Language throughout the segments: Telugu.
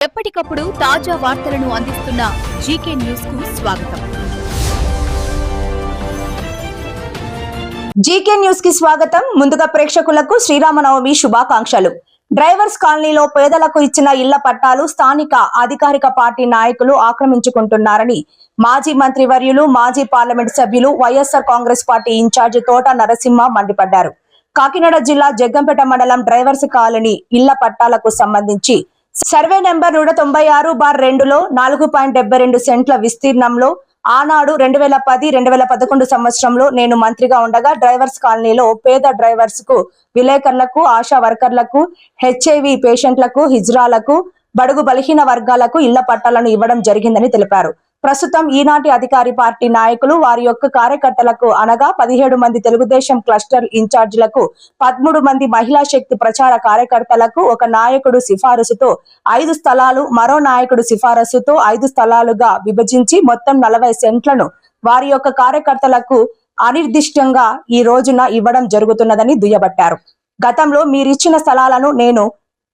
ఎప్పటికప్పుడు తాజా వార్తలను అందిస్తున్న జీకే న్యూస్ కు స్వాగతం. జీకే న్యూస్ కి స్వాగతం. ముందుగా ప్రేక్షకులకు శ్రీరామనవమి శుభాకాంక్షలు. డ్రైవర్స్ కాలనీలో పేదలకు ఇచ్చిన ఇళ్ల పట్టాలు స్థానిక అధికారిక పార్టీ నాయకులు ఆక్రమించుకుంటున్నారని మాజీ మంత్రివర్యులు, మాజీ పార్లమెంట్ సభ్యులు, వైఎస్ఆర్ కాంగ్రెస్ పార్టీ ఇన్ఛార్జి తోట నరసింహ మండిపడ్డారు. కాకినాడ జిల్లా జగ్గంపేట మండలం డ్రైవర్స్ కాలనీ ఇళ్ల పట్టాలకు సంబంధించి సర్వే నెంబర్ 196/2లో 4.72 సెంట్ల విస్తీర్ణంలో ఆనాడు 2010-2011 సంవత్సరంలో నేను మంత్రిగా ఉండగా డ్రైవర్స్ కాలనీలో పేద డ్రైవర్స్ కు, విలేకరులకు, ఆశా వర్కర్లకు, హెచ్ఐవి పేషెంట్లకు, హిజ్రాలకు, బడుగు బలహీన వర్గాలకు ఇళ్ల పట్టాలను ఇవ్వడం జరిగిందని తెలిపారు. ప్రస్తుతం ఈనాటి అధికారి పార్టీ నాయకులు వారి యొక్క కార్యకర్తలకు అనగా 17 మంది తెలుగుదేశం క్లస్టర్ ఇన్ఛార్జీలకు, 13 మంది మహిళా శక్తి ప్రచార కార్యకర్తలకు ఒక నాయకుడు సిఫారసుతో 5 స్థలాలు, మరో నాయకుడు సిఫారసుతో 5 స్థలాలుగా విభజించి మొత్తం 40 సెంట్లను వారి యొక్క కార్యకర్తలకు అనిర్దిష్టంగా ఈ రోజున ఇవ్వడం జరుగుతున్నదని దుయ్యబట్టారు. గతంలో మీరిచ్చిన స్థలాలను నేను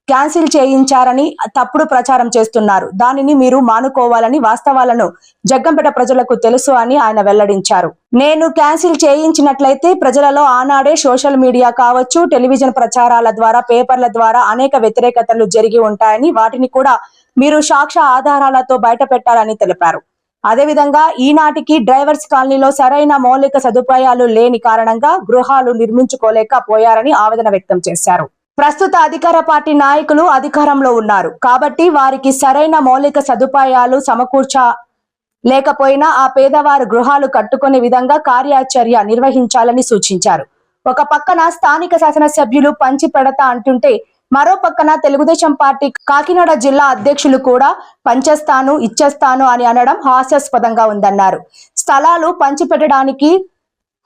క్యాన్సిల్ చేయించారని తప్పుడు ప్రచారం చేస్తున్నారు. దానిని మీరు మానుకోవాలని వాస్తవాలను జగ్గంపేట ప్రజలకు తెలుసు అని ఆయన వెల్లడించారు. నేను క్యాన్సిల్ చేయించినట్లయితే ప్రజలలో ఆనాడే సోషల్ మీడియా కావచ్చు, టెలివిజన్ ప్రచారాల ద్వారా, పేపర్ల ద్వారా అనేక వ్యతిరేకతలు జరిగి ఉంటాయని, వాటిని కూడా మీరు సాక్ష్య ఆధారాలతో బయట పెట్టాలని తెలిపారు. అదేవిధంగా ఈనాటికి డ్రైవర్స్ కాలనీలో సరైన మౌలిక సదుపాయాలు లేని కారణంగా గృహాలు నిర్మించుకోలేకపోయారని ఆవేదన వ్యక్తం చేశారు. ప్రస్తుత అధికార పార్టీ నాయకులు అధికారంలో ఉన్నారు కాబట్టి వారికి సరైన మౌలిక సదుపాయాలు సమకూర్చలేకపోయినా ఆ పేదవారు గృహాలు కట్టుకునే విధంగా కార్యాచర్య నిర్వహించాలని సూచించారు. ఒక పక్కన స్థానిక శాసనసభ్యులు పంచి పెడతా అంటుంటే మరో పక్కన తెలుగుదేశం పార్టీ కాకినాడ జిల్లా అధ్యక్షులు కూడా పంచేస్తాను, ఇచ్చేస్తాను అని అనడం హాస్యాస్పదంగా ఉందన్నారు. స్థలాలు పంచిపెట్టడానికి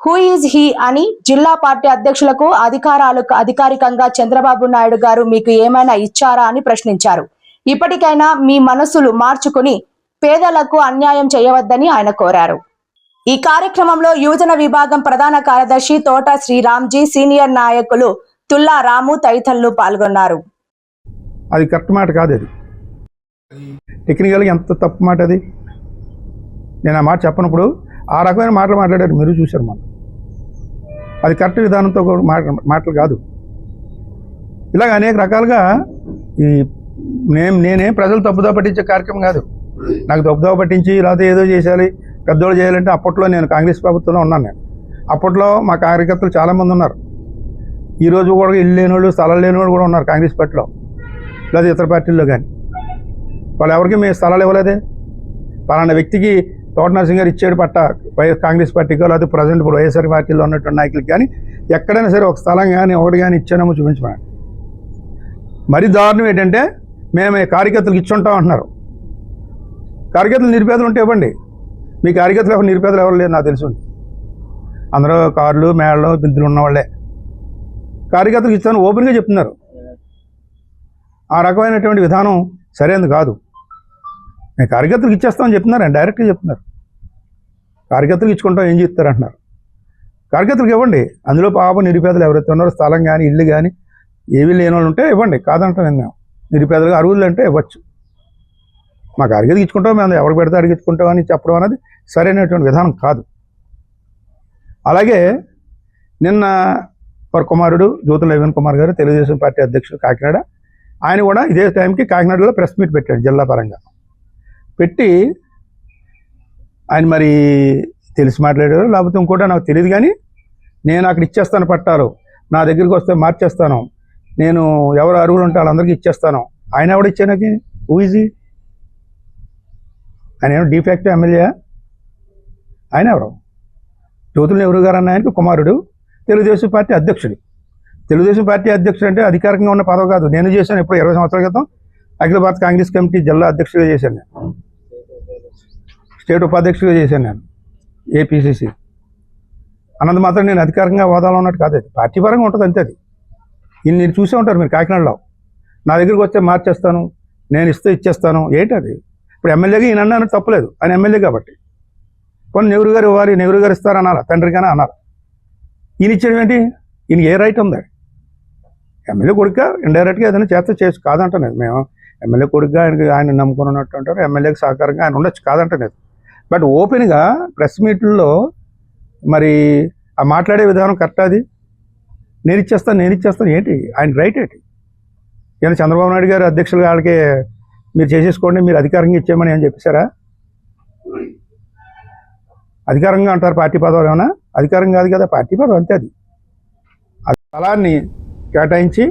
హూ ఈజ్ హీ అని జిల్లా పార్టీ అధ్యక్షులకు అధికారికంగా చంద్రబాబు నాయుడు గారు మీకు ఏమైనా ఇచ్చారా అని ప్రశ్నించారు. ఇప్పటికైనా మీ మనసులు మార్చుకుని పేదలకు అన్యాయం చేయవద్దని ఆయన కోరారు. ఈ కార్యక్రమంలో యువజన విభాగం ప్రధాన కార్యదర్శి తోట శ్రీరామ్జీ, సీనియర్ నాయకులు తుల్లా రాము తదితరులు పాల్గొన్నారు. అది కరెక్ట్ మాట కాదు, అది టెక్నికల్గా ఎంత తప్పు మాట అది. నేను ఆ మాట చెప్పనప్పుడు ఆ రకమైన మాటలు మాట్లాడారు, మీరు చూశారు. మనం అది కరెక్ట్ విధానంతో మాటలు కాదు. ఇలాగ అనేక రకాలుగా ఈ నేనే ప్రజలు తప్పుదో పట్టించే కార్యక్రమం కాదు. నాకు తప్పుదో పట్టించి లేకపోతే ఏదో చేయాలి, పెద్దోళ్ళు చేయాలంటే అప్పట్లో నేను కాంగ్రెస్ ప్రభుత్వంలో ఉన్నాను. నేను అప్పట్లో మా కార్యకర్తలు చాలామంది ఉన్నారు. ఈరోజు కూడా ఇల్లు లేనివాళ్ళు, స్థలాలు లేనివాళ్ళు కూడా ఉన్నారు కాంగ్రెస్ పార్టీలో, లేదా ఇతర పార్టీల్లో. కానీ వాళ్ళు ఎవరికి మేము స్థలాలు ఇవ్వలేదే. పలానా వ్యక్తికి తోట నరసింహ గారు ఇచ్చాడు పట్ట కాంగ్రెస్ పార్టీకో లేకపోతే ప్రజెంట్ ఇప్పుడు వైఎస్ఆర్ పార్టీలో ఉన్నటువంటి నాయకులకి కానీ ఎక్కడైనా సరే ఒక స్థలం కానీ ఒకటి కానీ ఇచ్చానేమో చూపించమని. మరి దారుణం ఏంటంటే మేము కార్యకర్తలకు ఇచ్చుంటాం అంటున్నారు. కార్యకర్తలు నిరుపేదలు ఉంటే ఇవ్వండి. మీ కార్యకర్తలు ఎవరు నిరుపేదలు ఎవరు లేదు నాకు తెలుసు. అందరూ కార్లు, మేళ్ళు, బిందులు ఉన్నవాళ్ళే. కార్యకర్తలకు ఇస్తాను ఓపెన్గా చెప్తున్నారు. ఆ రకమైనటువంటి విధానం సరైనది కాదు. నేను కార్యకర్తలకు ఇచ్చేస్తామని చెప్తున్నారు, డైరెక్ట్గా చెప్తున్నారు. కార్యకర్తలకు ఇచ్చుకుంటాం ఏం చెప్తారు అంటున్నారు. కార్యకర్తలకు ఇవ్వండి. అందులో పాపం నిరుపేదలు ఎవరైతే ఉన్నారో స్థలం కానీ ఇల్లు కానీ ఏవీ లేని వాళ్ళు ఉంటే ఇవ్వండి, కాదంటాం. మేము నిరుపేదలుగా అరువులు అంటే ఇవ్వచ్చు. మా కార్యకర్తలకు ఇచ్చుకుంటాం, మేము ఎవరికి పెడితే అడిగి ఇచ్చుకుంటాం అని చెప్పడం అనేది సరైనటువంటి విధానం కాదు. అలాగే నిన్న వారి కుమారుడు జ్యోతుల నవీన్ కుమార్ గారు, తెలుగుదేశం పార్టీ అధ్యక్షుడు కాకినాడ, ఆయన కూడా ఇదే టైంకి కాకినాడలో ప్రెస్ మీట్ పెట్టాడు. జిల్లా పరంగా పెట్టి ఆయన మరి తెలిసి మాట్లాడారు లేకపోతే ఇంకోటి నాకు తెలియదు, కానీ నేను అక్కడ ఇచ్చేస్తాను పట్టాలు, నా దగ్గరికి వస్తే మార్చేస్తాను, నేను ఎవరు అరువులు ఉంటే వాళ్ళందరికీ ఇచ్చేస్తాను. ఆయన ఎవడు ఇచ్చానకి ఊజీ? ఆయన ఏమో డిఫాక్ట్ ఎమ్మెల్యే? ఆయన ఎవరు? జ్యోతుల నెహ్రూ గారు అన్న ఆయనకి కుమారుడు, తెలుగుదేశం పార్టీ అధ్యక్షుడు. తెలుగుదేశం పార్టీ అధ్యక్షుడు అంటే అధికారికంగా ఉన్న పదవి కాదు. నేను చేశాను ఇప్పుడు 20 సంవత్సరాల క్రితం అఖిల భారత కాంగ్రెస్ కమిటీ జిల్లా అధ్యక్షుడిగా చేశాను. నేను స్టేట్ ఉపాధ్యక్షుడిగా చేశాను. నేను ఏపీసీసీ అన్నది మాత్రం నేను అధికారికంగా హోదాలో ఉన్నట్టు కాదు. అది పార్టీ పరంగా ఉంటుంది అంతే. అది మీరు చూసే ఉంటారు. మీరు కాకినాడలో నా దగ్గరికి వస్తే మార్చేస్తాను, నేను ఇస్తే ఇచ్చేస్తాను ఏంటి అది? ఇప్పుడు ఎమ్మెల్యేగా ఈయన అన్న తప్పలేదు, ఆయన ఎమ్మెల్యే కాబట్టి. కొన్ని నెహ్రూ గారు ఇవ్వాలి, నెహ్రూ గారు ఇస్తారనాలా, తండ్రిగానే అన్నారు. ఈయన ఇచ్చేది ఏంటి? ఈయన ఏ రైట్ ఉంది? ఎమ్మెల్యే కొడుక ఇండైరెక్ట్గా ఏదైనా చేస్తే కాదంటాను. మేము ఎమ్మెల్యే కొడుకుగా ఆయన నమ్ముకుని ఉన్నట్టు అంటారు, ఎమ్మెల్యేకి సహకారంగా ఆయన ఉండొచ్చు, కాదంటలేదు. బట్ ఓపెన్గా ప్రెస్ మీట్లలో మరి ఆ మాట్లాడే విధానం కరెక్ట్. అది నేను ఇచ్చేస్తాను ఏంటి ఆయన రైట్ ఏంటి? ఈయన చంద్రబాబు నాయుడు గారు అధ్యక్షులుగా వాళ్ళకి మీరు చేసేసుకోండి, మీరు అధికారంగా ఇచ్చేయమని ఏమని చెప్పేశారా? అధికారంగా అంటారు పార్టీ పదవులు ఏమన్నా? అధికారం కాదు కదా, పార్టీ పదవి అంతే. అది స్థలాన్ని కేటాయించి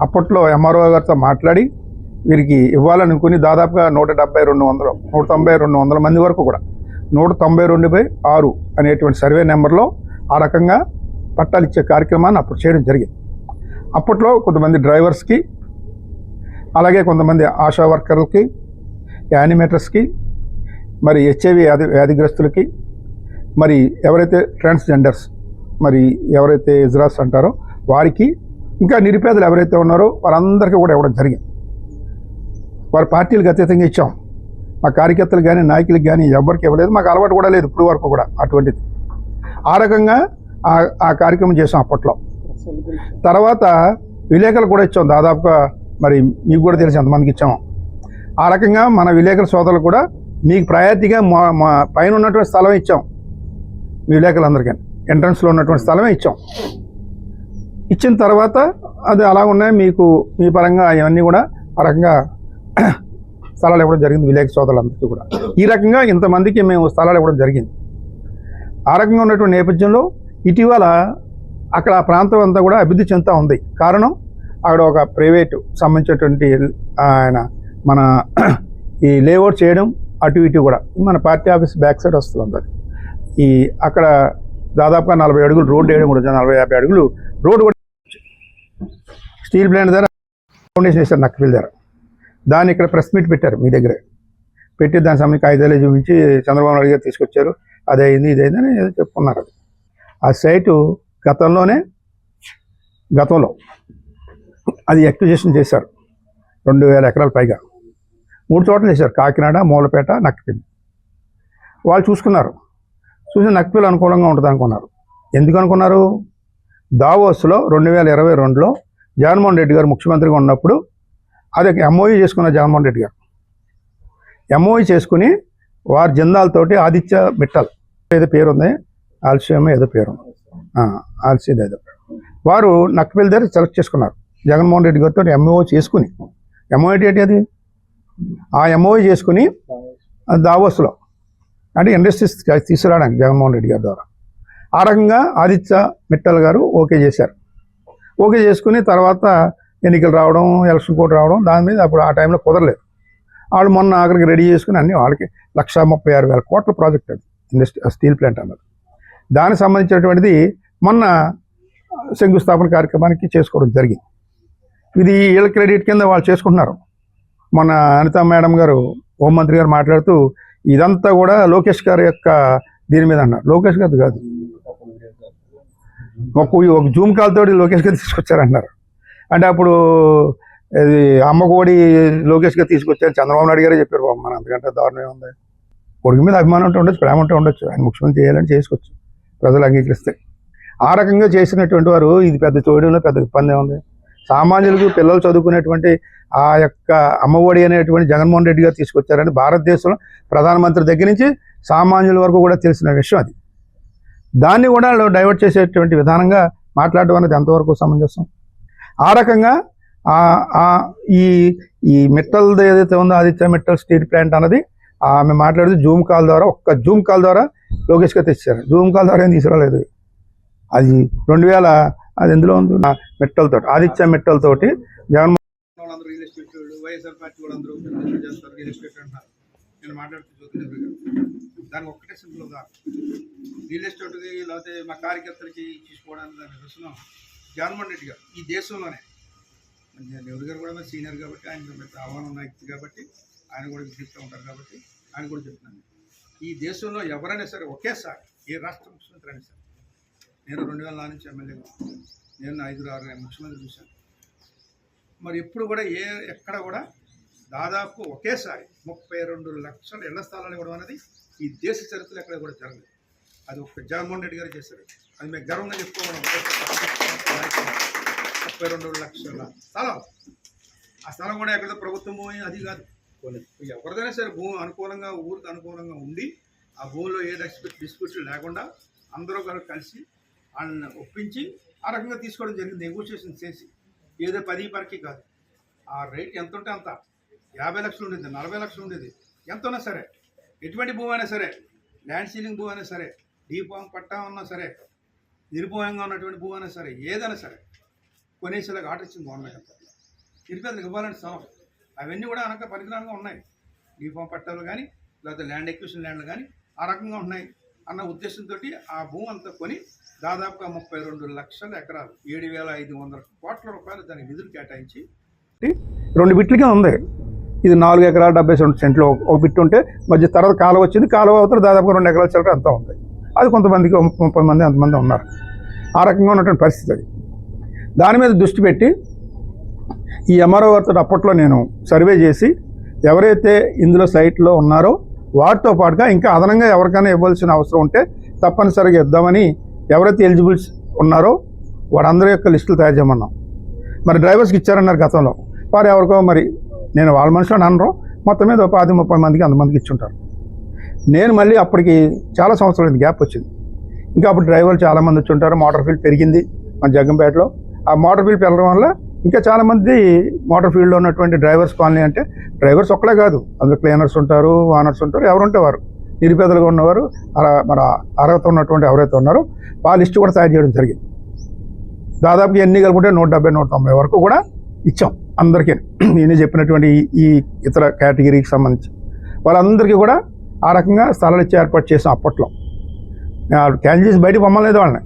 అప్పట్లో ఎంఆర్ఓ గారితో మాట్లాడి వీరికి ఇవ్వాలనుకుని దాదాపుగా 192 మంది వరకు కూడా 192/6 అనేటువంటి సర్వే నెంబర్లో ఆ రకంగా పట్టాలు ఇచ్చే కార్యక్రమాన్ని అప్పుడు చేయడం జరిగింది. అప్పట్లో కొంతమంది డ్రైవర్స్కి, అలాగే కొంతమంది ఆశా వర్కర్లకి, యానిమేటర్స్కి, మరి హెచ్ఐవి వ్యాధిగ్రస్తులకి, మరి ఎవరైతే ట్రాన్స్జెండర్స్, మరి ఎవరైతే ఇజ్రాస్ అంటారో వారికి, ఇంకా నిరుపేదలు ఎవరైతే ఉన్నారో వారందరికీ కూడా ఇవ్వడం జరిగింది. వారి పార్టీలకు అతీతంగా ఇచ్చాం. మా కార్యకర్తలు కానీ నాయకులకు కానీ ఎవరికి ఇవ్వలేదు, మాకు అలవాటు కూడా లేదు ఇప్పుడు వరకు కూడా అటువంటిది. ఆ రకంగా ఆ కార్యక్రమం చేసాం అప్పట్లో. తర్వాత విలేకరులు కూడా ఇచ్చాం, దాదాపుగా మరి మీకు కూడా తెలిసి ఎంతమందికి ఇచ్చాము. ఆ రకంగా మన విలేకరుల సోదరులు కూడా మీకు ప్రయారిటీగా మా పైన ఉన్నటువంటి స్థలం ఇచ్చాం. మీ విలేకరులందరికీ ఎంట్రన్స్లో ఉన్నటువంటి స్థలమే ఇచ్చాం. ఇచ్చిన తర్వాత అది అలా ఉన్నాయి, మీకు మీ పరంగా అవన్నీ కూడా ఆ రకంగా స్థలాలు ఇవ్వడం జరిగింది విలేకరు సోదరులందరికీ కూడా. ఈ రకంగా ఇంతమందికి మేము స్థలాలు ఇవ్వడం జరిగింది. ఆ రకంగా ఉన్నటువంటి నేపథ్యంలో ఇటీవల అక్కడ ఆ ప్రాంతం అంతా కూడా అభివృద్ధి చెందుతూ ఉంది. కారణం అక్కడ ఒక ప్రైవేటు సంబంధించినటువంటి ఆయన మన ఈ లేఅవుట్ చేయడం, అటు ఇటు కూడా మన పార్టీ ఆఫీస్ బ్యాక్ సైడ్ వస్తుంది. అది ఈ అక్కడ దాదాపుగా 40 అడుగులు రోడ్డు వేయడం కూడా, 40-50 అడుగులు రోడ్డు కూడా స్టీల్ ప్లాంట్ దగ్గర ఫౌండేషన్ వేశారు నక్కపిల్లి దగ్గర. దాన్ని ఇక్కడ ప్రెస్ మీట్ పెట్టారు మీ దగ్గరే పెట్టి, దాని సంబంధించి కాగితాలే చూపించి చంద్రబాబు నాయుడు గారు తీసుకొచ్చారు, అదే అయింది ఇదైంది అని ఏదో చెప్పుకున్నారు. అది ఆ సైటు గతంలో అది అక్విజిషన్ చేశారు. 2000 ఎకరాల పైగా 3 చోట్ల చేశారు, కాకినాడ, మూలపేట, నక్కపిల్లి. వాళ్ళు చూసుకున్నారు, చూసి నక్కపిల్లి అనుకూలంగా ఉంటుంది అనుకున్నారు. ఎందుకు అనుకున్నారు? దావోస్లో 2022లో జగన్మోహన్ రెడ్డి గారు ముఖ్యమంత్రిగా ఉన్నప్పుడు అది ఎంఓయూ చేసుకున్నారు. జగన్మోహన్ రెడ్డి గారు ఎంఓయూ చేసుకుని వారి జిందాలతోటి ఆదిత్య మిట్టల్ ఏదో పేరు ఉంది, ఆల్సియం ఏదో పేరు ఉంది, ఆల్సియం ఏదో పేరు, వారు నక్కపిల్లి దగ్గర సెలెక్ట్ చేసుకున్నారు. జగన్మోహన్ రెడ్డి గారితో ఎంఓ చేసుకుని, ఎంఓఏ ఏంటి అది, ఆ ఎంఓఏ చేసుకుని దావోస్లో అంటే ఇండస్ట్రీస్ తీసుకురావడానికి జగన్మోహన్ రెడ్డి గారి ద్వారా ఆ రకంగా ఆదిత్య మిట్టల్ గారు ఓకే చేశారు. ఓకే చేసుకుని తర్వాత ఎన్నికలు రావడం, ఎలక్షన్ కోడ్ రావడం, దాని మీద అప్పుడు ఆ టైంలో కుదరలేదు. వాళ్ళు మొన్న ఆఖరికి రెడీ చేసుకుని అన్ని వాళ్ళకి 136,000 కోట్ల ప్రాజెక్ట్ అది స్టీల్ ప్లాంట్ అన్నది. దానికి సంబంధించినటువంటిది మొన్న శంకుస్థాపన కార్యక్రమానికి చేసుకోవడం జరిగింది. ఇది వీళ్ళ క్రెడిట్ కింద వాళ్ళు చేసుకుంటున్నారు. మొన్న అనిత మేడం గారు, హోంమంత్రి గారు మాట్లాడుతూ ఇదంతా కూడా లోకేష్ గారి యొక్క దీని మీద అన్నారు. లోకేష్ గారు కాదు, ఒక జూమ్ కాల్ తోటి లోకేష్ గారు తీసుకొచ్చారన్నారు. అంటే అప్పుడు ఇది అమ్మకోడి లోకేష్ గారు తీసుకొచ్చారు, చంద్రబాబు నాయుడు గారే చెప్పారు. బాబు మన అంతకంటే దారుణం ఉంది. కొడుకు మీద అభిమానం ఉంటే ఉండొచ్చు, ప్రేమ ఉంటే ఉండొచ్చు, ఆయన ముఖ్యమంత్రి చేయాలని చేసుకోవచ్చు ప్రజలు అంగీకరిస్తే. ఆ రకంగా చేసినటువంటి వారు ఇది పెద్ద చూడడంలో పెద్ద ఇబ్బంది ఉంది. సామాన్యులకు పిల్లలు చదువుకునేటువంటి ఆ యొక్క అమ్మఒడి అనేటువంటి జగన్మోహన్ రెడ్డి గారు తీసుకొచ్చారని భారతదేశంలో ప్రధానమంత్రి దగ్గర నుంచి సామాన్యుల వరకు కూడా తెలిసిన విషయం అది. దాన్ని కూడా డైవర్ట్ చేసేటువంటి విధానంగా మాట్లాడడం అనేది ఎంతవరకు సమంజసం? ఆ రకంగా ఈ మిట్టల్ ఏదైతే ఉందో ఆదిత్య మిట్టల్ స్టీల్ ప్లాంట్ అన్నది ఆమె మాట్లాడితే జూమ్ కాల్ ద్వారా, ఒక్క జూమ్ కాల్ ద్వారా లోకేష్ గారు తెచ్చారు. జూమ్ కాల్ ద్వారా ఏం తీసుకురాలేదు. అది 2000 అది ఎందులో ఉంది, మిట్టల్ తోటి, ఆదిత్య మిట్టల్ తోటి Jaganmohan real estate YSR party వాళ్ళందరూ చేస్తారు రియల్ ఎస్టేట్ అంటారు. నేను మాట్లాడుతూ దానికి ఒక్కటే సింపుల్ గా రియల్ ఎస్టేట్కి లేకపోతే మా కార్యకర్తలకి తీసుకోవడానికి దాని విషయం జగన్మోహన్ రెడ్డి గారు ఈ దేశంలోనే, నెహ్రూ గారు కూడా సీనియర్ కాబట్టి, ఆయన ఆహ్వానం ఉన్న వ్యక్తి కాబట్టి ఆయన కూడా చెప్తూ ఉంటారు కాబట్టి ఆయన కూడా చెప్తున్నాను. ఈ దేశంలో ఎవరైనా సరే ఒకేసారి ఏ రాష్ట్ర ముఖ్యమంత్రి అయినా సరే, నేను 2004 నుంచి ఎమ్మెల్యేగా, నేను 5-6 ముఖ్యమంత్రి చూశాను. మరి ఎప్పుడు కూడా ఎక్కడ కూడా దాదాపు ఒకేసారి 32 లక్షల ఇళ్ల స్థలాలు ఇవ్వడం అనేది ఈ దేశ చరిత్రలో ఎక్కడ కూడా జరగలేదు. అది ఒక జగన్మోహన్ రెడ్డి గారు చేశారు. అది మేము గర్వంగా చెప్పుకోవడం. 32 లక్షల స్థలాలు ఆ స్థలం కూడా ఎక్కడ ప్రభుత్వం భూమి అది కాదు. ఎవరిదైనా సరే భూమి అనుకూలంగా ఊరికి అనుకూలంగా ఉండి ఆ భూమిలో ఏ డిస్ప్యూట్ లేకుండా అందరూ కలిసి వాళ్ళని ఒప్పించి ఆ రకంగా తీసుకోవడం జరిగింది. నెగోషియేషన్ చేసి ఏదో 10 పరకి కాదు. ఆ రేట్ ఎంత ఉంటే అంత 50 లక్షలు ఉండేది, 40 లక్షలు ఉండేది, ఎంత ఉన్నా సరే, ఎటువంటి భూమి అయినా సరే, ల్యాండ్ సీలింగ్ భూమి అయినా సరే, డీఫామ్ పట్టా ఉన్నా సరే, నిరుపయోగంగా ఉన్నటువంటి భూమి అయినా సరే, ఏదైనా సరే కొనేసేలాగా ఆర్డర్ ఇచ్చింది గవర్నమెంట్ అంతా. నిరుపేదలకు ఇవ్వాలని స్థలం అవన్నీ కూడా అనక పరికరాలుగా ఉన్నాయి. డీఫామ్ పట్టాలు కానీ లేకపోతే ల్యాండ్ ఎక్విజిషన్ ల్యాండ్లు కానీ ఆ రకంగా ఉన్నాయి అన్న ఉద్దేశంతో ఆ భూమి అంతా కొని దాదాపుగా 32 లక్షల ఎకరాలు 7,500 కోట్ల రూపాయలు దానికి నిధులు కేటాయించి 2 బిట్లకే ఉంది. ఇది 4 ఎకరాలు 72 సెంట్లు ఒక బిట్ ఉంటే మధ్య తర్వాత కాలువ వచ్చింది. కాలువ అవతల దాదాపుగా 2 ఎకరాల చిల్లర అంతా ఉంది. అది కొంతమందికి 30 మంది అంతమంది ఉన్నారు. ఆ రకంగా ఉన్నటువంటి పరిస్థితి అది. దాని మీద దృష్టి పెట్టి ఈ ఎంఆర్ఓ గారితో అప్పట్లో నేను సర్వే చేసి ఎవరైతే ఇందులో సైట్లో ఉన్నారో వాటితో పాటుగా ఇంకా అదనంగా ఎవరికైనా ఇవ్వాల్సిన అవసరం ఉంటే తప్పనిసరిగా ఇద్దామని ఎవరైతే ఎలిజిబుల్స్ ఉన్నారో వారందరి యొక్క లిస్టులు తయారు చేయమన్నాం. మరి డ్రైవర్స్కి ఇచ్చారన్నారు గతంలో. వారు ఎవరికో మరి నేను వాళ్ళ మనుషులను అనరు, మొత్తం మీద 10-30 మందికి అంతమందికి ఇచ్చుంటారు. నేను మళ్ళీ అప్పటికి చాలా సంవత్సరాలు గ్యాప్ వచ్చింది. ఇంకా అప్పుడు డ్రైవర్లు చాలామంది వచ్చి ఉంటారు. మోటార్ ఫీల్డ్ పెరిగింది మన జగ్గంపేటలో. ఆ మోటార్ ఫీల్డ్ పెరగడం వల్ల ఇంకా చాలామంది మోటార్ ఫీల్డ్లో ఉన్నటువంటి డ్రైవర్స్ కాలనీ అంటే డ్రైవర్స్ ఒక్కడే కాదు, అందులో క్లీనర్స్ ఉంటారు, వానర్స్ ఉంటారు, ఎవరుంటే వారు నిరుపేదలుగా ఉన్నవారు మన అర్హత ఉన్నటువంటి ఎవరైతే ఉన్నారో వాళ్ళ లిస్టు కూడా తయారు చేయడం జరిగింది. దాదాపు ఎన్ని కలుపుకుంటే 170-190 వరకు కూడా ఇచ్చాం అందరికీ. నేను చెప్పినటువంటి ఈ ఇతర కేటగిరీకి సంబంధించి వాళ్ళందరికీ కూడా ఆ రకంగా స్థలాలు ఇచ్చి ఏర్పాటు చేసాం. అప్పట్లో క్యాన్సిల్ చేసి బయటకు పంపలేదు వాళ్ళని.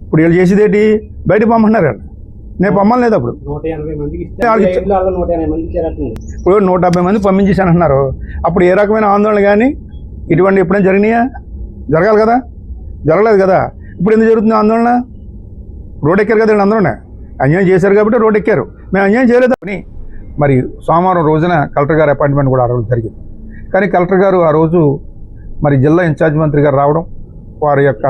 ఇప్పుడు వీళ్ళు చేసేది ఏంటి, బయటకు పంపన్నారు వాళ్ళు. నేను పంపలేదు అప్పుడు. ఇప్పుడు 170 మంది పంపించేసాను అంటున్నారు. అప్పుడు ఏ రకమైన ఆందోళన కానీ ఇటువంటి ఎప్పుడైనా జరిగినాయా? జరగాలి కదా, జరగలేదు కదా. ఇప్పుడు ఎందుకు జరుగుతుంది ఆందోళన? రోడ్ ఎక్కారు కదా వీళ్ళు అందరూనే. అన్యాయం చేశారు కాబట్టి రోడ్ ఎక్కారు. మేము అన్యాయం చేయలేదు అని మరి సోమవారం రోజున కలెక్టర్ గారు అపాయింట్మెంట్ కూడా అడగడం జరిగింది. కానీ కలెక్టర్ గారు ఆ రోజు మరి జిల్లా ఇన్ఛార్జ్ మంత్రి గారు రావడం, వారి యొక్క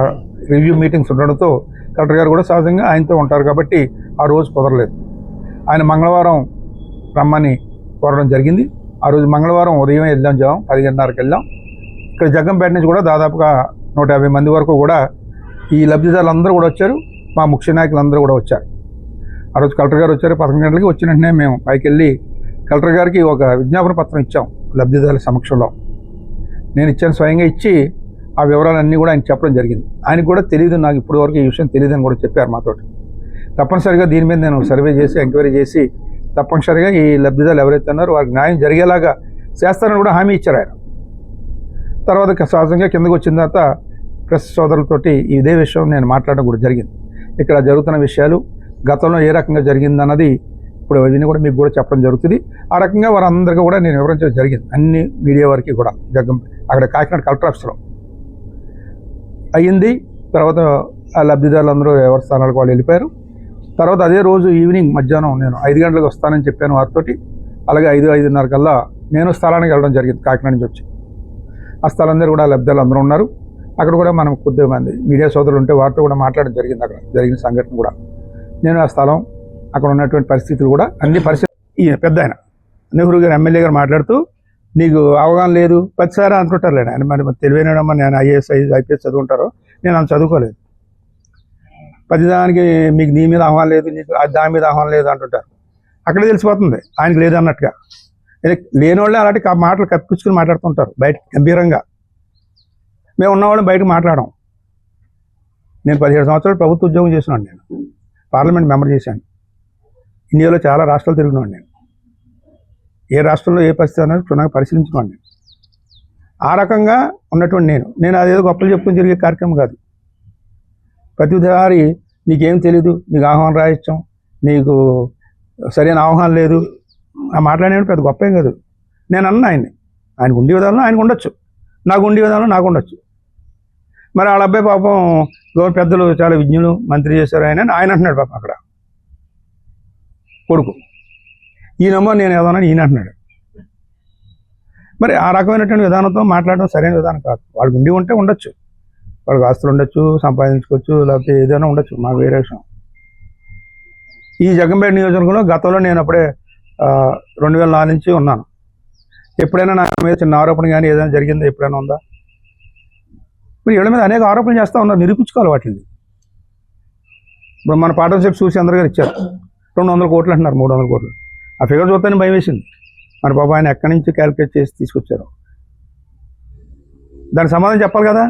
రివ్యూ మీటింగ్స్ ఉండడంతో కలెక్టర్ గారు కూడా సహజంగా ఆయనతో ఉంటారు కాబట్టి ఆ రోజు కుదరలేదు. ఆయన మంగళవారం రమ్మని కోరడం జరిగింది. ఆ రోజు మంగళవారం ఉదయం వెళ్దాం, 10:30కి వెళ్ళాం. ఇక్కడ జగ్గంపేట నుంచి కూడా దాదాపుగా 150 మంది వరకు కూడా ఈ లబ్ధిదారులు అందరూ కూడా వచ్చారు. మా ముఖ్య నాయకులు అందరూ కూడా వచ్చారు. ఆ రోజు కలెక్టర్ గారు వచ్చారు. 11 గంటలకి వచ్చిన వెంటనే మేము పైకి వెళ్ళి కలెక్టర్ గారికి ఒక విజ్ఞాపన పత్రం ఇచ్చాం లబ్ధిదారుల సమక్షంలో. నేను ఇచ్చాను, స్వయంగా ఇచ్చి ఆ వివరాలన్నీ కూడా ఆయన చెప్పడం జరిగింది. ఆయనకు కూడా తెలియదు, నాకు ఇప్పటి వరకు ఈ విషయం తెలియదని కూడా చెప్పారు మాతో. తప్పనిసరిగా దీని మీద నేను సర్వే చేసి ఎంక్వైరీ చేసి తప్పనిసరిగా ఈ లబ్ధిదారులు ఎవరైతే ఉన్నారో వారికి న్యాయం జరిగేలాగా చేస్తారని కూడా హామీ ఇచ్చారు ఆయన. తర్వాత సహజంగా కిందకు వచ్చిన తర్వాత ప్రెస్ సోదరులతోటి ఇదే విషయం నేను మాట్లాడడం కూడా జరిగింది. ఇక్కడ జరుగుతున్న విషయాలు గతంలో ఏ రకంగా జరిగిందన్నది ఇప్పుడు అవన్నీ కూడా మీకు కూడా చెప్పడం జరుగుతుంది. ఆ రకంగా వారందరికీ కూడా నేను వివరించడం జరిగింది, అన్ని మీడియా వారికి కూడా. అక్కడ కాకినాడ కలెక్టర్ ఆఫీస్లో అయ్యింది. తర్వాత ఆ లబ్ధిదారులందరూ ఎవరి స్థానాలకు వాళ్ళు వెళ్ళిపోయారు. తర్వాత అదే రోజు ఈవినింగ్ మధ్యాహ్నం నేను 5 గంటలకు వస్తానని చెప్పాను వారితోటి. అలాగే 5-5:30 కల్లా నేను స్థలానికి వెళ్ళడం జరిగింది కాకినాడ నుంచి వచ్చి. ఆ స్థలందరూ కూడా లబ్ధిదారులు అందరూ ఉన్నారు. అక్కడ కూడా మనం కొద్దిగా మంది మీడియా సోదరులు ఉంటే వారితో కూడా మాట్లాడడం జరిగింది. అక్కడ జరిగిన సంఘటన కూడా నేను ఆ స్థలం అక్కడ ఉన్నటువంటి పరిస్థితులు కూడా అన్ని పరిస్థితులు ఈ పెద్ద ఆయన నెహ్రూ గారు ఎమ్మెల్యే గారు మాట్లాడుతూ నీకు అవగాహన లేదు ప్రతిసారి అనుకుంటారు లేడు ఆయన. మరి తెలివైనడమ్మా, నేను IPS చదువుకుంటారో, నేను అంత చదువుకోలేదు. ప్రతిదానికి మీకు నీ మీద ఆహ్వానం లేదు, నీకు దాని మీద ఆహ్వానం లేదు అంటుంటారు. అక్కడే తెలిసిపోతుంది ఆయనకి లేదు అన్నట్టుగా. లేని వాళ్ళే అలాంటి మాటలు కప్పించుకుని మాట్లాడుతుంటారు బయట గంభీరంగా. మేము ఉన్నవాళ్ళని బయటకు మాట్లాడడం. నేను 17 సంవత్సరాలు ప్రభుత్వ ఉద్యోగం చేసినాను. నేను పార్లమెంట్ మెంబర్ చేశాను. ఇండియాలో చాలా రాష్ట్రాలు తిరిగినాను. నేను ఏ రాష్ట్రంలో ఏ పరిస్థితి అనేది క్షుణ్ణంగా పరిశీలించుకోండి. నేను ఆ రకంగా ఉన్నటువంటి నేను అదేదో గొప్పలు చెప్పుకొని జరిగే కార్యక్రమం కాదు. ప్రతిసారి నీకేం తెలీదు, నీకు ఆహ్వానం రాయించాం, నీకు సరైన ఆహ్వానం లేదు ఆ మాట్లాడేది పెద్ద గొప్పేం కాదు. నేను అన్న ఆయనకు ఉండే విధానంలో ఆయనకు ఉండొచ్చు, నాకు ఉండే విధానంలో నాకు ఉండొచ్చు. మరి వాళ్ళ అబ్బాయి పాపం గవర్నమెంట్ పెద్దలు చాలా విజ్ఞులు మంత్రి చేశారు ఆయన అంటున్నాడు పాపం అక్కడ కొడుకు. ఈయనమ్మో నేను ఏదన్నా ఈయన అంటున్నాడు. మరి ఆ రకమైనటువంటి విధానంతో మాట్లాడడం సరైన విధానం కాదు. వాళ్ళకి ఉండి ఉంటే ఉండొచ్చు, వాళ్ళకి ఆస్తులు ఉండొచ్చు, సంపాదించుకోవచ్చు, లేకపోతే ఏదైనా ఉండొచ్చు, మాకు వేరే విషయం. ఈ జగ్గంపేట నియోజకవర్గంలో గతంలో నేను అప్పుడే 2004 నుంచి ఉన్నాను. ఎప్పుడైనా నా మీద చిన్న ఆరోపణ కానీ ఏదైనా జరిగిందో ఎప్పుడైనా ఉందా? ఇప్పుడు వీళ్ళ మీద అనేక ఆరోపణలు చేస్తూ ఉన్నారు, నిరూపించుకోవాలి వాటిని. ఇప్పుడు మన పార్ట్నర్షిప్ చూసి అందరూ గారు ఇచ్చారు 200 కోట్లు అంటున్నారు, 300 కోట్లు. ఆ ఫిగర్ చూస్తానే భయం వేసింది. మన బాబు ఆయన ఎక్కడి నుంచి క్యాలిక్యులేట్ చేసి తీసుకొచ్చారు, దానికి సమాధానం చెప్పాలి కదా.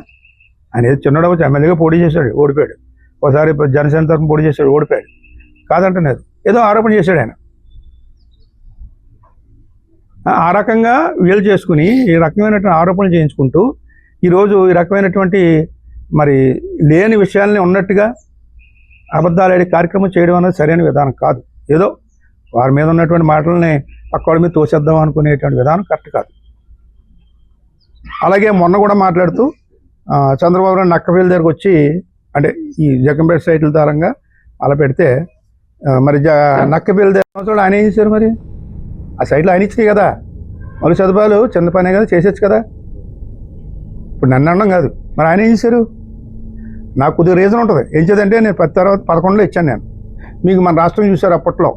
ఆయన ఏదో చిన్నడు వచ్చి ఎమ్మెల్యేగా పోటీ చేశాడు, ఓడిపోయాడు. ఒకసారి జనసేన తరఫున పోటీ చేశాడు, ఓడిపోయాడు. కాదంటున్నారు, ఏదో ఆరోపణ చేశాడు ఆయన. ఆ రకంగా వీళ్ళు చేసుకుని ఈ రకమైనటువంటి ఆరోపణలు చేయించుకుంటూ ఈరోజు ఈ రకమైనటువంటి మరి లేని విషయాల్ని ఉన్నట్టుగా అబద్ధాలు కార్యక్రమం చేయడం అనేది సరైన విధానం కాదు. ఏదో వారి మీద ఉన్నటువంటి మాటలని పక్కవాడి మీద తోసేద్దాం అనుకునేటువంటి విధానం కరెక్ట్ కాదు. అలాగే మొన్న కూడా మాట్లాడుతూ చంద్రబాబు నాయుడు నక్కపల్లి దగ్గరకు వచ్చి, అంటే ఈ జగ్గంపేట సైట్ల ద్వారంగా అలా పెడితే మరి నక్కపల్లి దగ్గర ఆయన ఏం చేశారు? మరి ఆ సైట్లో ఆయన ఇచ్చినాయి కదా, మళ్ళీ సదుపాయాలు చిన్న పనే కదా, చేసేచ్చు కదా. ఇప్పుడు నన్ను అనడం కాదు, మరి ఆయన ఏం చేశారు? నాకు కొద్దిగా రీజన్ ఉంటుంది. ఏం చేద్దంటే నేను 10 తర్వాత 11లో ఇచ్చాను నేను. మీకు మన రాష్ట్రం చూశారు, అప్పట్లో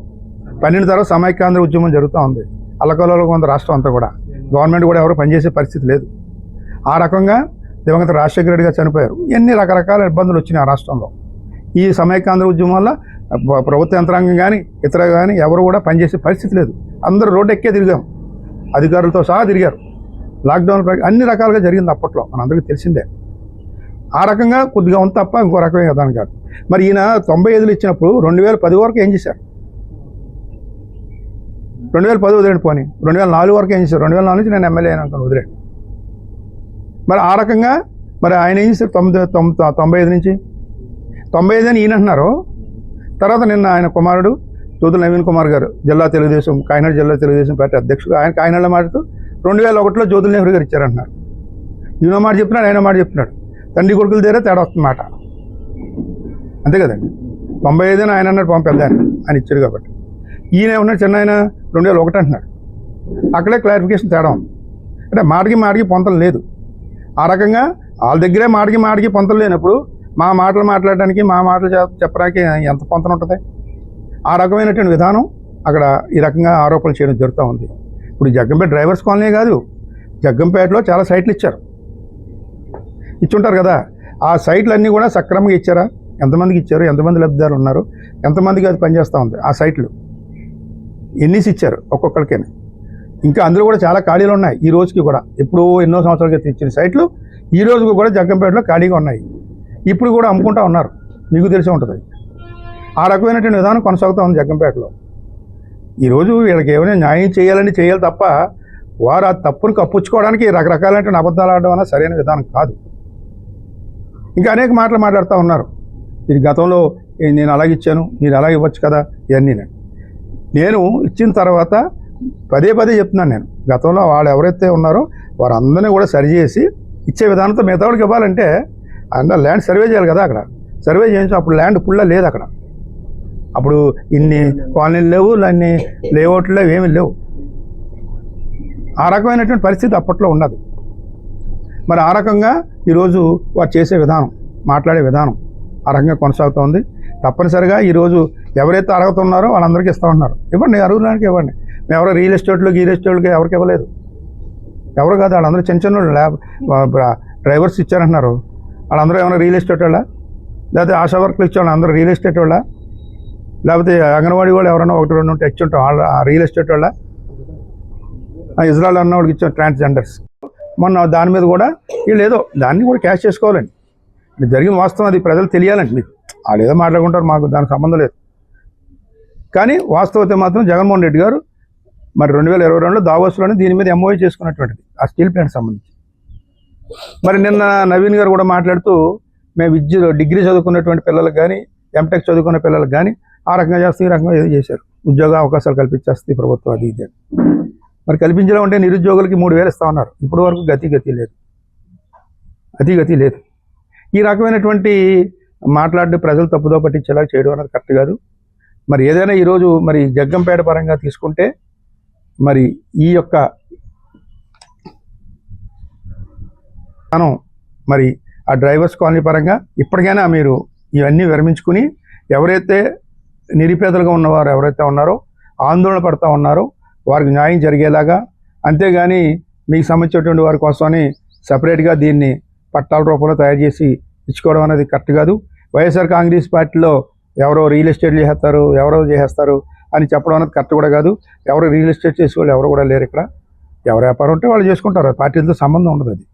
12 తర్వాత సమైక్యాంధ్ర ఉద్యమం జరుగుతూ ఉంది. అల్లకల్లో ఉంది రాష్ట్రం అంతా కూడా. గవర్నమెంట్ కూడా ఎవరు పనిచేసే పరిస్థితి లేదు. ఆ రకంగా దివంగత రాజశేఖర రెడ్డి గారు చనిపోయారు. ఎన్ని రకరకాల ఇబ్బందులు వచ్చినాయి ఆ రాష్ట్రంలో. ఈ సమైక్యాంధ్ర ఉద్యమం వల్ల ప్రభుత్వ యంత్రాంగం కానీ ఇతర కానీ ఎవరు కూడా పనిచేసే పరిస్థితి లేదు. అందరూ రోడ్డు ఎక్కే తిరిగాం, అధికారులతో సహా తిరిగారు. లాక్డౌన్ అన్ని రకాలుగా జరిగింది అప్పట్లో, మనందరికీ తెలిసిందే. ఆ రకంగా కొద్దిగా ఉంది తప్ప ఇంకో రకమే విధానం కాదు. మరి ఈయన 95లో ఇచ్చినప్పుడు 2010 వరకు ఏం చేశారు? 2010 వదిలేండి, పోనీ 2004 వరకు ఏం చేశారు? 2004 నుంచి నేను ఎమ్మెల్యే అయినా అనుకుని వదిలేండి. మరి ఆ రకంగా మరి ఆయన ఏం చేశారు? 95 నుంచి 95 అని ఈయన అంటున్నారు. తర్వాత నిన్న ఆయన కుమారుడు జ్యోతుల నవీన్ కుమార్ గారు జిల్లా తెలుగుదేశం, కాకినాడ జిల్లా తెలుగుదేశం పార్టీ అధ్యక్షుడు, ఆయన కాకినాడలో మాట్లాడుతూ 2001లో జ్యోతుల నెహ్రూ గారు ఇచ్చారంటున్నారు. ఈయన మాట చెప్తున్నాడు, ఆయన మాట చెప్తున్నాడు. తండ్రి కొడుకుల దగ్గర తేడా వస్తుంది మాట, అంతే కదండి. 95 ఆయన అన్నాడు, పెద్ద ఆయన ఇచ్చారు కాబట్టి. ఈయన ఏమన్నాడు, చిన్న ఆయన 2001 అంటున్నాడు. అక్కడే క్లారిఫికేషన్ తేడా ఉంది. అంటే మాటకి పొంతలు లేదు. ఆ రకంగా వాళ్ళ దగ్గరే మాటకి పొంతలు లేనప్పుడు మా మాటలు మాట్లాడడానికి, మా మాటలు చెప్పడానికి ఎంత పొంతన ఉంటుంది? ఆ రకమైనటువంటి విధానం అక్కడ ఈ రకంగా ఆరోపణలు చేయడం జరుగుతూ ఉంది. ఇప్పుడు జగ్గంపేట డ్రైవర్స్ కాలనీ కాదు, జగ్గంపేటలో చాలా సైట్లు ఇచ్చుంటారు కదా. ఆ సైట్లు అన్నీ కూడా సక్రమంగా ఇచ్చారా? ఎంతమందికి ఇచ్చారు? ఎంతమంది లబ్ధిదారులు ఉన్నారు? ఎంతమందికి అది పనిచేస్తూ ఉంది? ఆ సైట్లు ఎన్నిసి ఇచ్చారు ఒక్కొక్కరికైనా? ఇంకా అందులో కూడా చాలా ఖాళీలు ఉన్నాయి ఈ రోజుకి కూడా. ఎప్పుడో ఎన్నో సంవత్సరాల క్రితం ఇచ్చిన సైట్లు ఈ రోజుకి కూడా జగ్గంపేటలో ఖాళీగా ఉన్నాయి. ఇప్పుడు కూడా అమ్ముకుంటూ ఉన్నారు, మీకు తెలిసే ఉంటుంది. ఆ రకమైనటువంటి విధానం కొనసాగుతూ ఉంది జగ్గంపేటలో. ఈరోజు వీళ్ళకి ఏమైనా న్యాయం చేయాలి తప్ప వారు ఆ తప్పును కప్పుచ్చుకోవడానికి రకరకాలైన అబద్ధాలు ఆడడం అన్న సరైన విధానం కాదు. ఇంకా అనేక మాటలు మాట్లాడుతూ ఉన్నారు. ఇది గతంలో నేను అలాగే ఇచ్చాను, మీరు అలాగే ఇవ్వచ్చు కదా, ఇవన్నీ నేను ఇచ్చిన తర్వాత పదే చెప్తున్నాను. నేను గతంలో వాళ్ళు ఎవరైతే ఉన్నారో వారందరినీ కూడా సరిచేసి ఇచ్చే విధానంతో మిగతా వాళ్ళకి ఇవ్వాలంటే అందులో ల్యాండ్ సర్వే చేయాలి కదా. అక్కడ సర్వే చేయించాం, అప్పుడు ల్యాండ్ పుల్ల లేదు అక్కడ. అప్పుడు ఇన్ని కాలనీలు లేవు, అన్ని లేఅవుట్లు లేవు, ఏమీ లేవు. ఆ రకమైనటువంటి పరిస్థితి అప్పట్లో ఉన్నది. మరి ఆ రకంగా ఈరోజు వారు చేసే విధానం, మాట్లాడే విధానం ఆ రకంగా కొనసాగుతోంది. తప్పనిసరిగా ఈరోజు ఎవరైతే అర్హత ఉన్నారో వాళ్ళందరికీ ఇస్తూ ఉన్నారు. ఇవ్వండి, అర్హులకి ఇవ్వండి. మేము ఎవరో రియల్ ఎస్టేట్లకి ఎవరికి ఇవ్వలేదు, ఎవరు కాదు. వాళ్ళందరూ చిన్న డ్రైవర్స్ ఇచ్చారంటున్నారు. వాళ్ళందరూ ఏమైనా రియల్ ఎస్టేట్ వాళ్ళ, లేకపోతే ఆశా వర్కులు ఇచ్చేవాళ్ళు అందరూ రియల్ ఎస్టేట్ వాళ్ళ, లేకపోతే అంగన్వాడీ వాళ్ళు ఎవరైనా 1-2 ఉంటే ఇచ్చి ఉంటాం వాళ్ళ రియల్ ఎస్టేట్ వాళ్ళ, ఇజ్రాయల్ అన్న వాళ్ళకి ఇచ్చాం ట్రాన్స్జెండర్స్. మొన్న దాని మీద కూడా వీళ్ళు ఏదో దాన్ని కూడా క్యాష్ చేసుకోవాలండి. జరిగిన వాస్తవం అది ప్రజలు తెలియాలండి. మీకు వాళ్ళు ఏదో మాట్లాడుకుంటారు, మాకు దానికి సంబంధం లేదు. కానీ వాస్తవత మాత్రం జగన్మోహన్ రెడ్డి గారు మరి 2022లో దావోస్లోనే దీని మీద ఎంఓయూ చేసుకున్నటువంటిది, ఆ స్టీల్ ప్లాంట్ సంబంధించి. మరి నిన్న నవీన్ గారు కూడా మాట్లాడుతూ మేము డిగ్రీ చదువుకున్నటువంటి పిల్లలకు కానీ, ఎంటెక్ చదువుకున్న పిల్లలకు కానీ ఆ రకంగా చేస్తే ఈ రకంగా ఏదో చేశారు, ఉద్యోగ అవకాశాలు కల్పించేస్తుంది ప్రభుత్వం, అది ఇది. మరి కల్పించడం అంటే నిరుద్యోగులకి 3,000 ఇస్తామన్నారు. ఇప్పటి వరకు గతి లేదు. ఈ రకమైనటువంటి మాట్లాడి ప్రజలు తప్పుదో పట్టించేలా చేయడం అనేది కరెక్ట్ కాదు. మరి ఏదైనా ఈరోజు మరి జగ్గంపేట పరంగా తీసుకుంటే మరి ఈ యొక్క మనం మరి ఆ డ్రైవర్స్ కాలనీ పరంగా ఇప్పటికైనా మీరు ఇవన్నీ విరమించుకుని ఎవరైతే నిరుపేదలుగా ఉన్నవారు ఎవరైతే ఉన్నారో ఆందోళన పడుతూ ఉన్నారు, వారికి న్యాయం జరిగేలాగా. అంతేగాని మీకు సంబంధించినటువంటి వారి కోసమని సపరేట్గా దీన్ని పట్టాల రూపంలో తయారు చేసి ఇచ్చుకోవడం అనేది కరెక్ట్ కాదు. వైఎస్ఆర్ కాంగ్రెస్ పార్టీలో ఎవరో రియల్ ఎస్టేట్ చేస్తారు, ఎవరో చేసేస్తారు అని చెప్పడం అనేది కరెక్ట్ కూడా కాదు. ఎవరు రియల్ ఎస్టేట్ చేసే వాళ్ళు ఎవరు కూడా లేరు ఇక్కడ. ఎవరు వ్యాపారం ఉంటే వాళ్ళు చేసుకుంటారు, పార్టీలతో సంబంధం ఉండదు అది.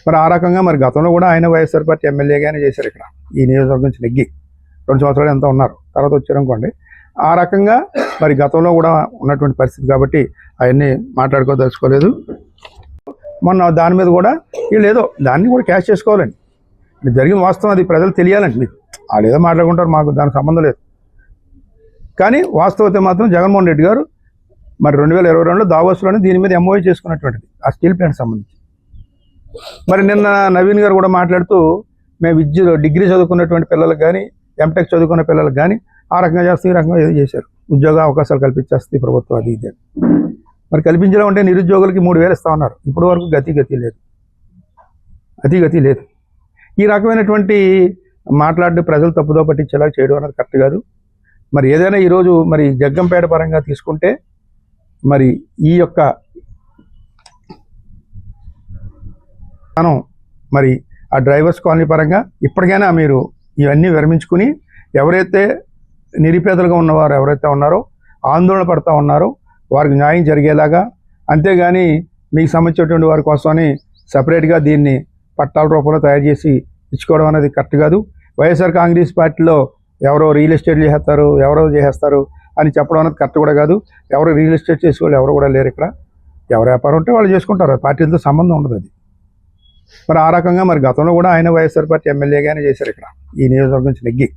మరి ఆ రకంగా మరి గతంలో కూడా ఆయన వైఎస్ఆర్ పార్టీ ఎమ్మెల్యేగానే చేశారు ఇక్కడ ఈ నియోజకవర్గం నుంచి నెగ్గి 2 సంవత్సరాలు ఎంత ఉన్నారు, తర్వాత వచ్చారనుకోండి. ఆ రకంగా మరి గతంలో కూడా ఉన్నటువంటి పరిస్థితి కాబట్టి అవన్నీ మాట్లాడుకోదలుచుకోలేదు. మొన్న దాని మీద కూడా వీళ్ళు ఏదో దాన్ని కూడా క్యాష్ చేసుకోవాలండి. జరిగిన వాస్తవం అది ప్రజలు తెలియాలండి. మీకు వాళ్ళు ఏదో మాట్లాడుకుంటారు, మాకు దానికి సంబంధం లేదు. కానీ వాస్తవతే మాత్రం జగన్మోహన్ రెడ్డి గారు మరి 2022లో దావోస్లోనే దీని మీద ఎంఓయూ చేసుకున్నటువంటిది ఆ స్టీల్ ప్లాంట్ సంబంధించి. మరి నిన్న నవీన్ గారు కూడా మాట్లాడుతూ మేము డిగ్రీ చదువుకున్నటువంటి పిల్లలకు కానీ ఎంటెక్ చదువుకున్న పిల్లలకు కానీ ఆ రకంగా చేస్తే ఈ రకంగా ఏదో చేశారు, ఉద్యోగ అవకాశాలు కల్పించేస్తుంది ప్రభుత్వం అది ఇది. మరి కల్పించడం అంటే నిరుద్యోగులకి 3,000 ఇస్తా ఉన్నారు. ఇప్పటి వరకు గతి లేదు. ఈ రకమైనటువంటి మాట్లాడి ప్రజలు తప్పుదో పట్టించేలా చేయడం అనేది కరెక్ట్ కాదు. మరి ఏదైనా ఈరోజు మరి జగ్గంపేట పరంగా తీసుకుంటే మరి ఈ యొక్క మనం మరి ఆ డ్రైవర్స్ కాలనీ పరంగా ఇప్పటికైనా మీరు ఇవన్నీ విరమించుకుని ఎవరైతే నిరుపేదలుగా ఉన్నవారు ఎవరైతే ఉన్నారో ఆందోళన పడుతూ ఉన్నారో వారికి న్యాయం జరిగేలాగా. అంతేగాని మీకు సంబంధించినటువంటి వారి కోసమని సపరేట్గా దీన్ని పట్టాల రూపంలో తయారు చేసి ఇచ్చుకోవడం అనేది కరెక్ట్ కాదు. వైఎస్ఆర్ కాంగ్రెస్ పార్టీలో ఎవరో రియల్ ఎస్టేట్ చేస్తారు, ఎవరో చేసేస్తారు అని చెప్పడం అనేది కరెక్ట్ కూడా కాదు. ఎవరు రియల్ ఎస్టేట్ చేసే వాళ్ళు ఎవరు కూడా లేరు ఇక్కడ. ఎవరు వ్యాపారం ఉంటే వాళ్ళు చేసుకుంటారు, పార్టీలతో సంబంధం ఉండదు అది. మరి ఆ రకంగా మరి గతంలో కూడా ఆయన వైఎస్ఆర్ పార్టీ ఎమ్మెల్యేగానే చేశారు ఇక్కడ ఈ నియోజకవర్గం నుంచి నెగ్గి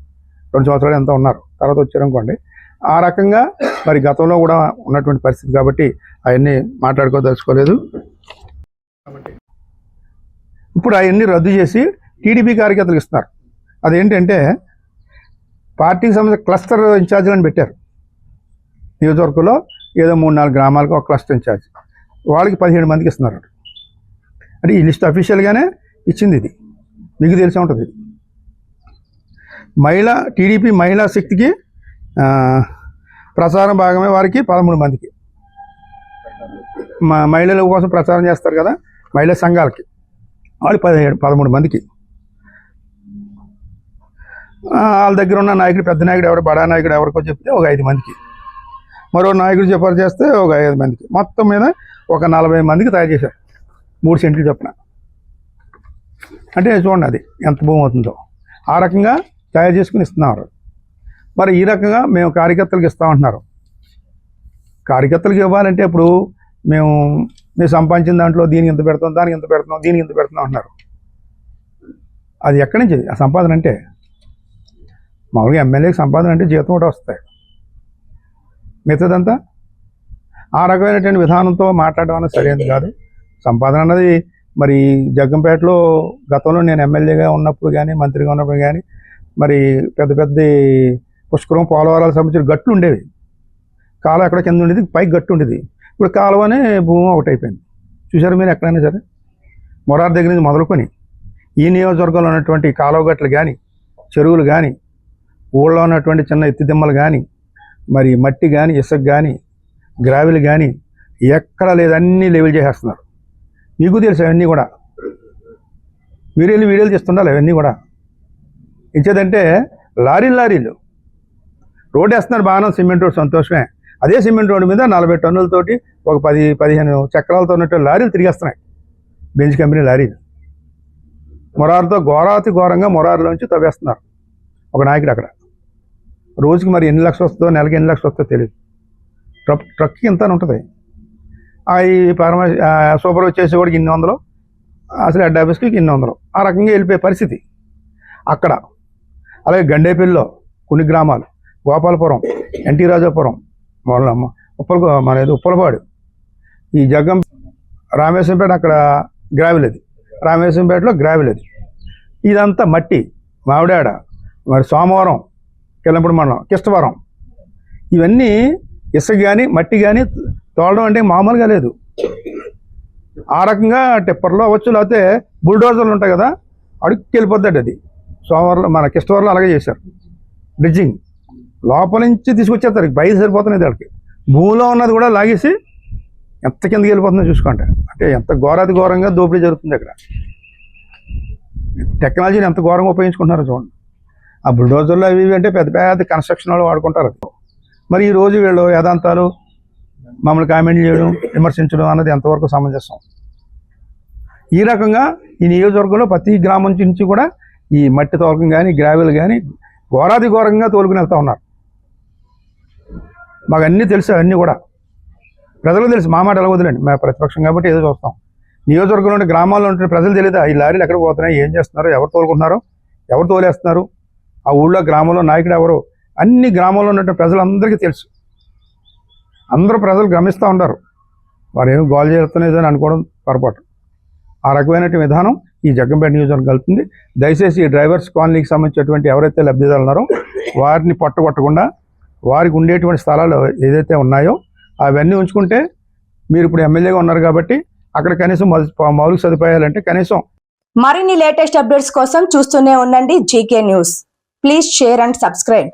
2 సంవత్సరాలు ఎంత ఉన్నారు, తర్వాత వచ్చారనుకోండి. ఆ రకంగా మరి గతంలో కూడా ఉన్నటువంటి పరిస్థితి కాబట్టి అవన్నీ మాట్లాడుకోదలుచుకోలేదు. ఇప్పుడు అవన్నీ రద్దు చేసి టీడీపీ కార్యకర్తలకు ఇస్తున్నారు. అదేంటంటే పార్టీకి సంబంధించిన క్లస్టర్ ఇన్ఛార్జీలను పెట్టారు నియోజకవర్గంలో. ఏదో 3-4 గ్రామాలకు ఒక క్లస్టర్ ఇన్ఛార్జ్, వాళ్ళకి 17 మందికి ఇస్తున్నారు. అంటే ఈ లిస్ట్ అఫీషియల్గానే ఇచ్చింది, ఇది మీకు తెలిసే ఉంటుంది. ఇది టీడీపీ మహిళా శక్తికి ప్రచారం భాగమే వారికి 13 మందికి, మహిళల కోసం ప్రచారం చేస్తారు కదా మహిళా సంఘాలకి, వాళ్ళు 13 మందికి. వాళ్ళ దగ్గర ఉన్న నాయకుడు, పెద్ద నాయకుడు ఎవరు, బడా నాయకుడు ఎవరికో చెప్తే ఒక 5 మందికి, మరో నాయకుడు సిఫార్సు చేస్తే ఒక 5 మందికి, మొత్తం మీద ఒక 40 మందికి తయారు చేశారు 3 సెంట్లు చొప్పున. అంటే చూడండి అది ఎంత భూమి అవుతుందో. ఆ రకంగా తయారు చేసుకుని ఇస్తున్నారు. మరి ఈ రకంగా మేము కార్యకర్తలకు ఇస్తామంటున్నారు. కార్యకర్తలకు ఇవ్వాలంటే ఇప్పుడు మేము సంపాదించిన దాంట్లో దీనికి ఇంత పెడతాం, దానికి ఇంత పెడుతున్నాం, దీనికి ఇంత పెడుతున్నాం అంటున్నారు. అది ఎక్కడి నుంచి ఆ సంపాదన? అంటే మామూలుగా ఎమ్మెల్యేకి సంపాదన అంటే జీతం కూడా వస్తాయి, మిగతాదంతా ఆ రకమైనటువంటి విధానంతో మాట్లాడడం అనేది సరైనది కాదు. సంపాదన అన్నది మరి జగ్గంపేటలో గతంలో నేను ఎమ్మెల్యేగా ఉన్నప్పుడు కానీ మంత్రిగా ఉన్నప్పుడు కానీ మరి పెద్ద పెద్ద పుష్కరం పోలవరాలకు సంబంధించిన గట్లు ఉండేవి. కాలువ ఎక్కడ కింద ఉండేది, పైకి గట్టు ఉండేది. ఇప్పుడు కాలువనే భూమి ఒకటి అయిపోయింది. చూసారు మీరు ఎక్కడైనా సరే, మొరార్ దగ్గర నుంచి మొదలుకొని ఈ నియోజకవర్గంలో ఉన్నటువంటి కాలువ గట్లు కానీ, చెరువులు కానీ, ఊళ్ళో ఉన్నటువంటి చిన్న ఎత్తిదిమ్మలు కానీ, మరి మట్టి కానీ, ఇసుక కానీ, గ్రావెల్ కానీ ఎక్కడ లేదు, అన్నీ లెవెల్ చేసేస్తున్నారు. మీకు తెలుసు అవన్నీ కూడా, వీడియోలు చేస్తుండాలి అవన్నీ కూడా. ఇచ్చేదంటే లారీలు రోడ్డు వేస్తున్నారు, బాగానే సిమెంట్ రోడ్, సంతోషమే. అదే సిమెంట్ రోడ్డు మీద 40 టన్నులతోటి ఒక 10-15 చక్రాలతో ఉన్నట్టు లారీలు తిరిగేస్తున్నాయి, బెంచ్ కంపెనీ లారీలు. మొరారుతో ఘోరంగా మొరారులోంచి తవ్వేస్తున్నారు ఒక నాయకుడు అక్కడ. రోజుకి మరి ఎన్ని లక్షలు వస్తుందో, నెలకి ఎన్ని లక్షలు వస్తుందో తెలియదు. ట్రక్కి ఇంత ఉంటుంది. ఈ సూపర్ వచ్చేసి కూడా ఇన్ని వందలు, అసలు హెడ్ ఆఫీస్కి ఇన్ని వందలు, ఆ రకంగా వెళ్ళిపోయే పరిస్థితి అక్కడ. అలాగే గండేపల్లిలో కొన్ని గ్రామాలు, గోపాలపురం, ఎన్టీ రాజాపురం, ఉప్పలపాడు, ఈ జగ్గం, రామేశ్వరంపేట అక్కడ గ్రావెల్ అది, రామేశ్వరంపేటలో గ్రావెల్ అది. ఇదంతా మట్టి, మావిడాడ, మరి సోమవారం, కిల్లంపూడి మండలం, కిష్టవరం, ఇవన్నీ ఇసుక కానీ మట్టి కానీ తోలడం అంటే మామూలుగా లేదు. ఆ రకంగా టిప్పర్లో అవ్వచ్చు, లేకపోతే బుల్డోజర్లు ఉంటాయి కదా, అడుగుకి వెళ్ళిపోద్దాడు అది. సోమవారంలో మన కిష్టవరంలో అలాగే చేశారు, బ్రిడ్జింగ్ లోపల నుంచి తీసుకొచ్చేస్తారు, బయట సరిపోతున్నాయి దానికి. భూమిలో ఉన్నది కూడా లాగేసి ఎంత కిందకి వెళ్ళిపోతుందో చూసుకోండి. అంటే ఎంత ఘోరాతి ఘోరంగా దోపిడీ జరుగుతుంది అక్కడ. టెక్నాలజీని ఎంత ఘోరంగా ఉపయోగించుకుంటున్నారో చూడండి. ఆ బుల్డోజర్లు అవి ఇవి అంటే పెద్ద పెద్ద కన్స్ట్రక్షన్ వాళ్ళు వాడుకుంటారు. మరి ఈరోజు వీళ్ళు వేదాంతాలు మమ్మల్ని కామెంట్ చేయడం, విమర్శించడం అన్నది ఎంతవరకు సమంజసం? ఈ రకంగా ఈ నియోజకవర్గంలో ప్రతి గ్రామం నుంచి కూడా ఈ మట్టి తోలకం కానీ గ్రావెల్ కానీ ఘోరాది ఘోరంగా తోలుకుని వెళ్తూ ఉన్నారు. మాకు అన్నీ తెలుసు, అన్నీ కూడా ప్రజలకు తెలుసు. మా మాట ఎలా వదిలేండి, మేము ప్రతిపక్షం కాబట్టి ఏదో చూస్తాం. నియోజకవర్గంలో ఉంటే గ్రామాల్లో ఉంటే ప్రజలు తెలియదా ఈ లారీలు ఎక్కడ పోతున్నాయి, ఏం చేస్తున్నారు, ఎవరు తోలుకుంటున్నారు, ఎవరు తోలేస్తున్నారు, ఆ ఊళ్ళో గ్రామంలో నాయకుడు ఎవరు, అన్ని గ్రామంలో ఉన్న ప్రజలందరికీ తెలుసు. అందరూ ప్రజలు గమనిస్తూ ఉంటారు. వారు ఏమి గోల్ చేస్తున్నది అని అనుకోవడం పొరపాటు. ఆ రకమైన విధానం ఈ జగ్గంపేట నియోజకవర్గం కలుగుతుంది. దయచేసి ఈ డ్రైవర్స్ కాలనీకి సంబంధించినటువంటి ఎవరైతే లబ్ధిదారులు ఉన్నారో వారిని పట్టగొట్టకుండా వారికి ఉండేటువంటి స్థలాలు ఏదైతే ఉన్నాయో అవన్నీ ఉంచుకుంటే, మీరు ఇప్పుడు ఎమ్మెల్యేగా ఉన్నారు కాబట్టి అక్కడ కనీసం మౌలిక సదుపాయాలంటే కనీసం. మరిన్ని లేటెస్ట్ అప్డేట్స్ కోసం చూస్తూనే ఉండండి GK news. Please share and subscribe.